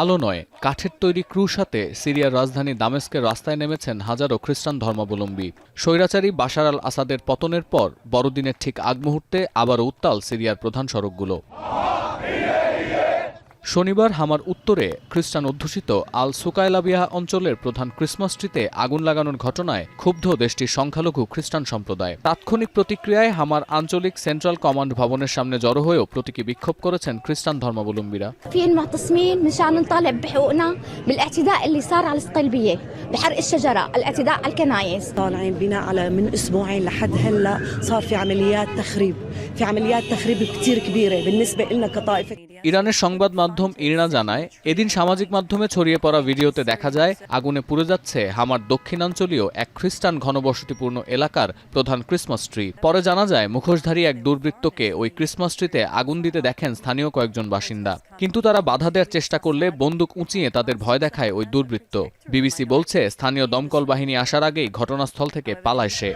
আলো নয়, কাঠের তৈরি ক্রুশ হাতে সিরিয়ার রাজধানী দামেস্কের রাস্তায় নেমেছেন হাজারো খ্রিস্টান ধর্মাবলম্বী। স্বৈরাচারী বাশার আল আসাদের পতনের পর বড়দিনের ঠিক আগ মুহূর্তে আবারও উত্তাল সিরিয়ার প্রধান সড়কগুলো। শনিবার হামার উত্তরে খ্রিস্টান অধ্যুষিত আল সুকায়লাবিয়া অঞ্চলের প্রধান ক্রিসমাস ট্রিতে আগুন লাগানোর ঘটনায় ক্ষুব্ধ দেশটির সংখ্যালঘু খ্রিস্টান সম্প্রদায়। তাৎক্ষণিক প্রতিক্রিয়ায় হামার আঞ্চলিক সেন্ট্রাল কমান্ড ভবনের সামনে জড়ো হয়েও প্রতীকী বিক্ষোভ করেছেন খ্রিস্টান ধর্মাবলম্বীরা। معتصمين مشان نطالب بحقوقنا بالاعتداء اللي صار على الصقلبية بحرق الشجرة، الاعتداء على الكنايس. طالعين بناء على من اسبوعين لحد هلا صار في عمليات تخريب كثير كبيرة بالنسبة لنا كطائفة. ইরানের সংবাদ মাধ্যম ইরনা জানায়, এদিন সামাজিক মাধ্যমে ছড়িয়ে পড়া ভিডিওতে দেখা যায় আগুনে পুড়ে যাচ্ছে হামার দক্ষিণাঞ্চলীয় এক খ্রিস্টান ঘনবসতিপূর্ণ এলাকার প্রধান ক্রিসমাস ট্রি। পরে জানা যায় মুখোশধারী এক দুর্বৃত্তকে ওই ক্রিসমাস ট্রিতে আগুন দিতে দেখেন স্থানীয় কয়েকজন বাসিন্দা, কিন্তু তারা বাধা দেওয়ার চেষ্টা করলে বন্দুক উঁচিয়ে তাদের ভয় দেখায় ওই দুর্বৃত্ত। বিবিসি বলছে, স্থানীয় দমকল বাহিনী আসার আগেই ঘটনাস্থল থেকে পালায় সে।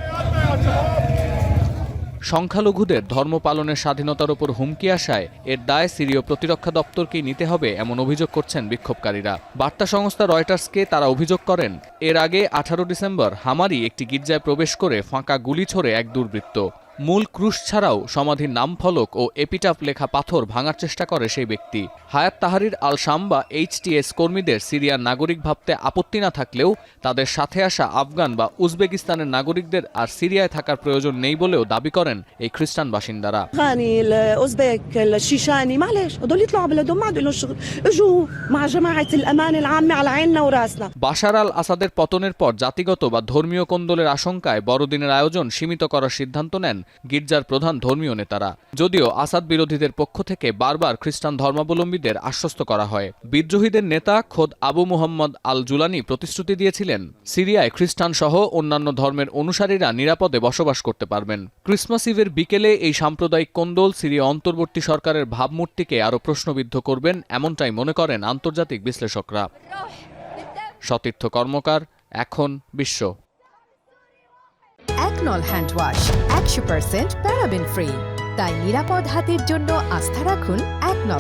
সংখ্যালঘুদের ধর্ম পালনের স্বাধীনতার উপর হুমকি আসায় এর দায় সিরীয় প্রতিরক্ষা দপ্তরকেই নিতে হবে এমন অভিযোগ করছেন বিক্ষোভকারীরা। বার্তা সংস্থা রয়টার্সকে তারা অভিযোগ করেন, এর আগে 18 ডিসেম্বর হামারি একটি গির্জায় প্রবেশ করে ফাঁকা গুলি ছোড়ে এক দুর্বৃত্ত। মূল ক্রুশ ছাড়াও সমাধির নামফলক ও এপিটাফ লেখা পাথর ভাঙার চেষ্টা করে সেই ব্যক্তি। হায়াত তাহরির আল শাম বা এইচটিএস কর্মীদের সিরিয়ার নাগরিক ভাবতে আপত্তি না থাকলেও তাদের সাথে আসা আফগান বা উজবেকিস্তানের নাগরিকদের আর সিরিয়ায় থাকার প্রয়োজন নেই বলেও দাবি করেন এই খ্রিস্টান বাসিন্দারা। বাশার আল আসাদের পতনের পর জাতিগত বা ধর্মীয় কোন্দলের আশঙ্কায় বড়দিনের আয়োজন সীমিত করার সিদ্ধান্ত নেন গির্জার প্রধান ধর্মীয় নেতারা। যদিও আসাদ বিরোধীদের পক্ষ থেকে বারবার খ্রিস্টান ধর্মাবলম্বীদের আশ্বস্ত করা হয়। বিদ্রোহীদের নেতা খোদ আবু মুহাম্মদ আল জুলানি প্রতিশ্রুতি দিয়েছিলেন, সিরিয়ায় খ্রিস্টান সহ অন্যান্য ধর্মের অনুসারীরা নিরাপদে বসবাস করতে পারবেন। ক্রিসমাস ইভের বিকেলে এই সাম্প্রদায়িক কোন্দল সিরিয়া অন্তর্বর্তী সরকারের ভাবমূর্তিকে আরও প্রশ্নবিদ্ধ করবেন, এমনটাই মনে করেন আন্তর্জাতিক বিশ্লেষকরা। সতীর্থ কর্মকার, এখন বিশ্ব। একনল হ্যান্ড ওয়াশ 100% প্যারাবেন ফ্রি, তাই নিরাপদ হাতের জন্য আস্থা রাখুন একনলে।